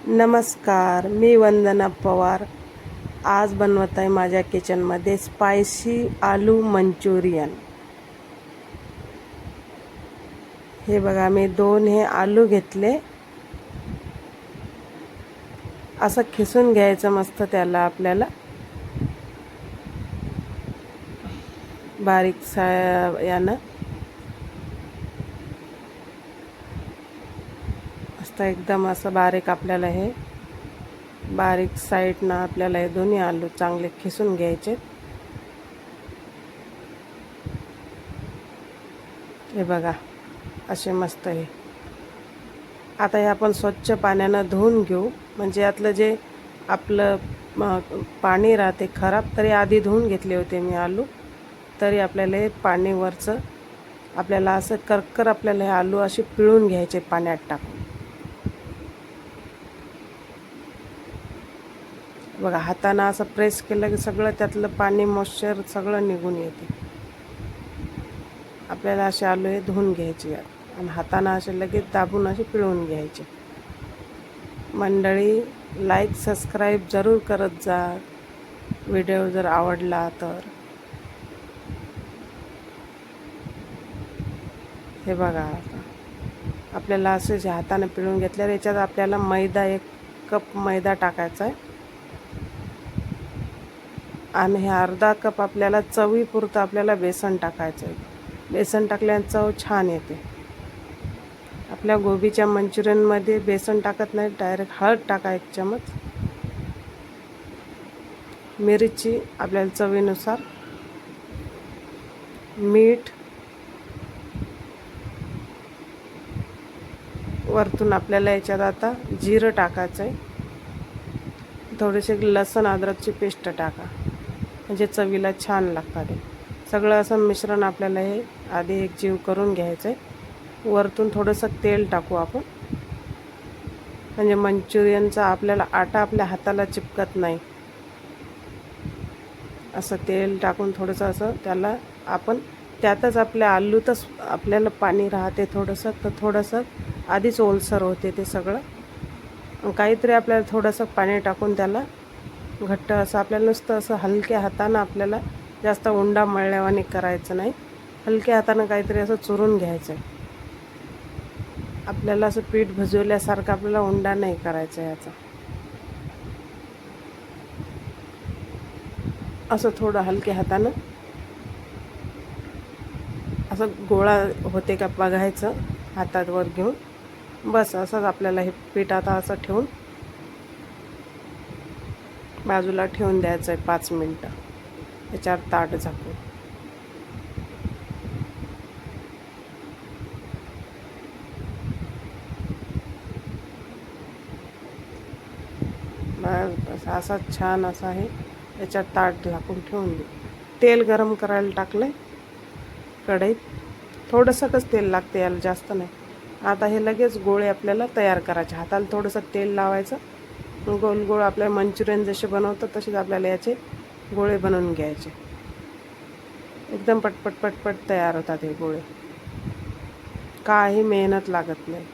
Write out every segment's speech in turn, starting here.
नमस्कार, मी वंदना पवार. आज बनवत आहे माझ्या किचनमध्ये स्पायसी आलू मंचुरियन. हे बघा, मी 2 हे आलू घेतले. असं खिसून घ्यायचं मस्त त्याला आपल्याला बारीक यानं मस्त एकदम असं बारीक. आपल्याला हे बारीक साईडनं आपल्याला हे दोन्ही आलू चांगले खिसून घ्यायचे. हे बघा असे मस्त हे. आता हे आपण स्वच्छ पाण्यानं धुवून घेऊ, म्हणजे यातलं जे आपलं पाणी राहते खराब, तरी आधी धुवून घेतले होते मी आलू. तरी आपल्याला हे पाणी वरचं आपल्याला असं करकर आपल्याला हे आलू असे पिळून घ्यायचे पाण्यात टाकून. बघा, हातानं असं प्रेस केलं की सगळं त्यातलं पाणी मॉइश्चर सगळं निघून येते. आपल्याला असे आलू हे धुवून घ्यायचे आणि हातानं असे लगेच दाबून असे पिळून घ्यायचे. मंडळी, लाईक सबस्क्राईब जरूर करत जा व्हिडिओ जर आवडला तर. हे बघा, आता आपल्याला असे जे हाताने पिळून घेतल्यावर याच्यात आपल्याला मैदा 1 कप मैदा टाकायचा आहे आणि हे अर्धा कप आपल्याला चवीपुरतं आपल्याला बेसन टाकायचं आहे. बेसन टाकल्याने चव छान येते. आपल्या गोबीच्या मंचुरियनमध्ये बेसन टाकत नाही, डायरेक्ट हळद टाका 1 चमच. मिरची आपल्याला चवीनुसार, मीठ, वरतून आपल्याला याच्यात आता जिरं टाकायचं आहे. थोडेसे लसूण अद्रकची पेस्ट टाका, म्हणजे चवीला छान लागतात. ते सगळं असं मिश्रण आपल्याला हे आधी एकजीव करून घ्यायचं आहे. वरतून थोडंसं तेल टाकू आपण, म्हणजे मंचुरियनचा आपल्याला आटा आपल्या हाताला चिपकत नाही. असं तेल टाकून थोडंसं असं त्याला आपण त्यातच आपल्या आलूतच आपल्याला पाणी राहते थोडंसं, तर थोडंसं आधीच ओलसर होते ते सगळं. काहीतरी आपल्याला थोडंसं पाणी टाकून त्याला घट्ट असं आपल्याला नुसतं असं हलक्या हातानं, आपल्याला जास्त उंडा मळल्यावाने करायचं नाही, हलक्या हातानं काहीतरी असं चुरून घ्यायचं आहे. आपल्याला असं पीठ भिजवल्यासारखं आपल्याला उंडा नाही करायचा याचा. असं थोडं हलक्या हातानं असं गोळा होते का बघायचं हातात वर घेऊन. बस असंच आपल्याला हे पीठ आता असं ठेवून बाजूला ठेवून द्यायचं आहे 5 मिनटं. त्याच्यावर ताट झाकून. बस असा छान असा आहे. याच्यात ताट झाकून ठेवून दे. तेल गरम करायला टाकलं कढईत. थोडंसंच तेल लागते याला, जास्त नाही. आता हे लगेच गोळे आपल्याला तयार करायचे. हाताला थोडंसं तेल लावायचं. गोल गोळ आपल्या मंचुरियन जसे बनवतात तसेच आपल्याला याचे गोळे बनवून घ्यायचे. एकदम पटपट पटपट तयार होतात हे गोळे, काही मेहनत लागत नाही.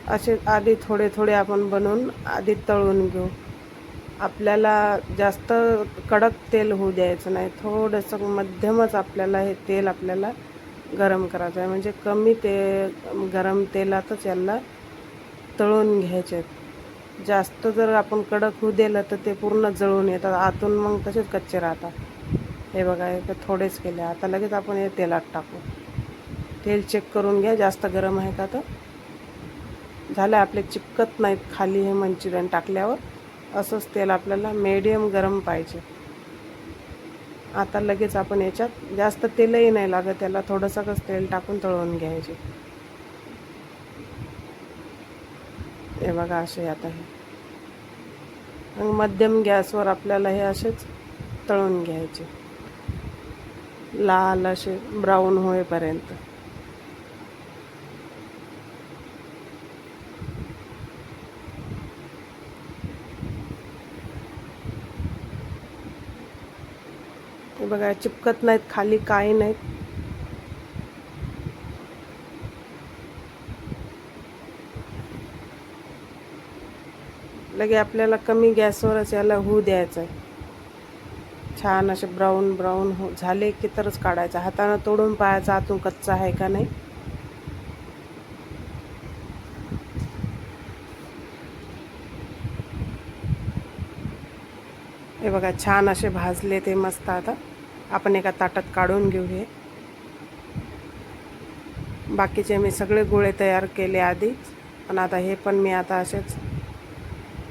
असे आधी थोडे थोडे आपण बनवून आधी तळून घेऊ. आपल्याला जास्त कडक तेल होऊ द्यायचं नाही, थोडंसं मध्यमच आपल्याला हे तेल आपल्याला गरम करायचं आहे. म्हणजे कमी गरम तेलातच याला तळून घ्यायचे. जास्त जर आपण कडक होऊ दिलं तर ते पूर्ण जळून येतात आतून, मग तसेच कच्चे राहतात. हे बघा, हे थोडेच केले. आता लगेच आपण हे तेलात टाकू. तेल चेक करून घ्या जास्त गरम आहे का. तर झालं, आपले चिपकत नाहीत खाली हे मंचुरियन टाकल्यावर. असंच तेल आपल्याला मीडियम गरम पाहिजे. आता लगेच आपण याच्यात जास्त तेलही नाही लागत, त्याला थोडंसंच तेल टाकून तळून घ्यायचे. हे बघा असे. आता हे मध्यम गॅसवर आपल्याला हे असेच तळून घ्यायचे, लाल असे ब्राऊन होईपर्यंत. हे बघा, चिपकत नाहीत खाली, काही नाहीत. लगे आपल्याला कमी गॅसवरच याला होऊ द्यायचं आहे. छान असे ब्राऊन ब्राऊन झाले की तरच काढायचं. हातानं तोडून पाहायचं आतून कच्चा आहे का नाही. हे बघा, छान असे भाजले ते मस्त. आता आपण एका ताटात काढून घेऊ. हे बाकीचे मी सगळे गोळे तयार केले आधीच, पण आता हे पण मी आता असेच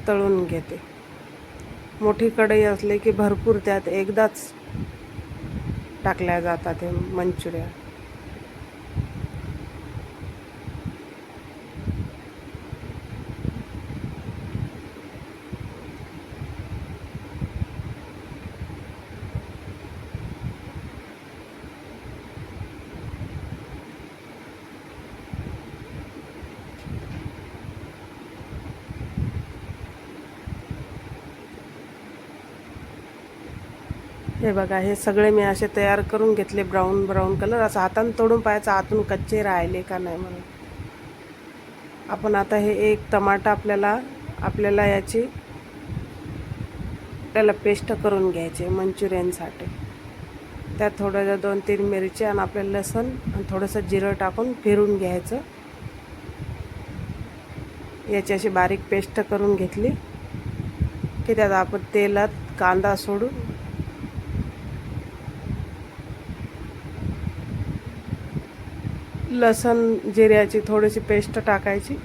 तळून घेते. मोठी कढई असली की भरपूर त्यात एकदाच टाकल्या जातात हे मंचुरियन. हे बघा, हे सगळे मी असे तयार करून घेतले ब्राऊन ब्राऊन कलर. असं हातानं तोडून पाहायचं आतून कच्चे राहिले का नाही म्हणून. आपण आता हे एक टमाटा आपल्याला याची पेस्ट करून घ्यायची मंचुरियनसाठी. त्यात थोडं 2-3 मिरची आणि आपलं लसूण आणि थोडंसं जिरं टाकून फिरून घ्यायचं. याची अशी बारीक पेस्ट करून घेतली की त्यात आपण तेलात कांदा सोडून लसूण जिऱ्याची थोडीशी पेस्ट टाकायची.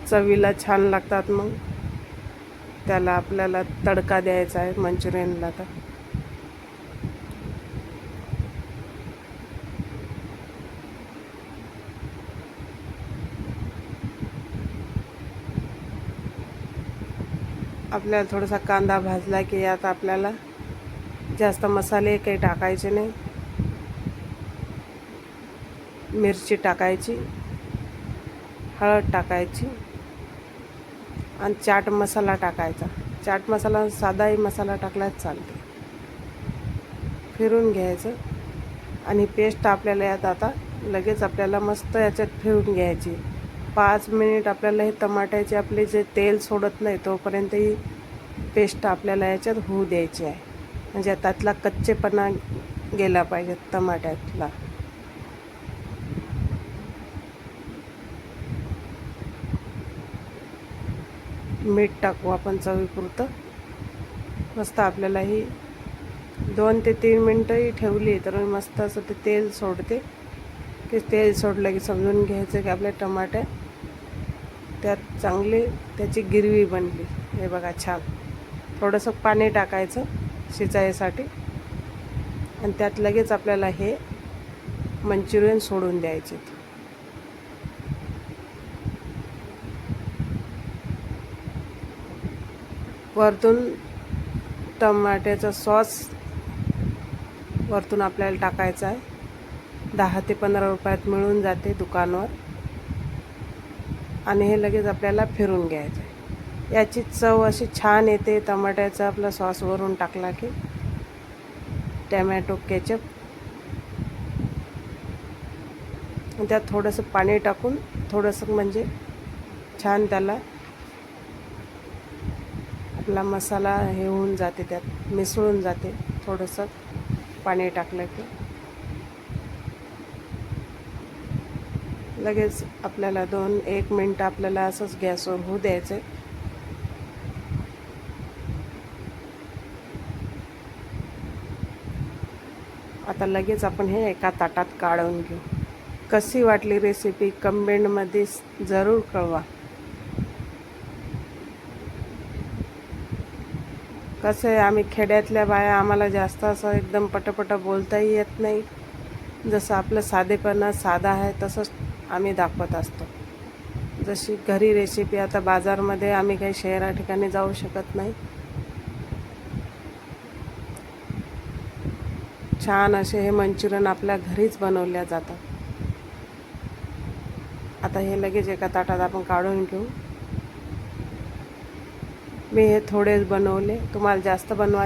चवीला छान लागतात. मग त्याला आपल्याला तडका द्यायचा आहे मंचुरियनला. तर आपल्याला थोडासा कांदा भाजला की यात आपल्याला जास्त मसाले काही टाकायचे नाही. मिरची टाकायची, हळद टाकायची आणि चाट मसाला टाकायचा. चाट मसाला साधाही मसाला टाकलाच चालते. फिरून घ्यायचं आणि पेस्ट आपल्याला यात आता लगेच आपल्याला मस्त याच्यात फिरून घ्यायची. 5 मिनिट आपल्याला हे टमाट्याचे आपले जे तेल सोडत नाही तोपर्यंत ही पेस्ट आपल्याला याच्यात होऊ द्यायची आहे. म्हणजे त्यातला कच्चेपणा गेला पाहिजे टमाट्यातला. मीठ टाकू आपण चवीपुरतं. मस्त आपल्याला ही 2 ते 3 मिनटंही ठेवली तर मस्त असं ते तेल सोडते. की तेल सोडलं की समजून घ्यायचं की आपल्या टमाटे त्यात चांगली त्याची गिरवी बनली. हे बघा, छान. थोडंसं पाणी टाकायचं शिजायसाठी आणि त्यात लगेच आपल्याला हे मंचुरियन सोडून द्यायचे. वरतून टमाट्याचा सॉस वरतून आपल्याला टाकायचा आहे. 10 ते 15 रुपयात मिळून जाते दुकानावर. आणि हे लगेच आपल्याला फिरून घ्यायचं आहे. याची चव अशी छान येते टमाट्याचा आपला सॉस वरून टाकला की. टमॅटो केचप, त्यात थोडंसं पाणी टाकून थोडंसं म्हणजे छान त्याला आपला मसाला हे होऊन जाते, त्यात मिसळून जाते. थोडंसं पाणी टाकलं की लगेच आपल्याला 2-1 मिनटं आपल्याला असंच गॅसवर होऊ द्यायचं. आता लगेच आपण हे एका ताटात काढून घेऊ. कशी वाटली रेसिपी कमेंटमध्ये जरूर कळवा. कसं आहे, आम्ही खेड्यातल्या बाया, आम्हाला जास्त असं एकदम पटपट बोलताही येत नाही. जसं आपलं साधेपणा साधा आहे तसंच आम्ही दाखवत असतो. जशी घरी रेसिपी. आता बाजारमध्ये आम्ही काही शहरा ठिकाणी जाऊ शकत नाही. छान असे हे मंचुरियन आपल्या घरीच बनवल्या जातात. आता हे लगेच एका ताटात आपण काढून घेऊ. मी हे थोडेच बनवले. तुम्हाला जास्त बनवा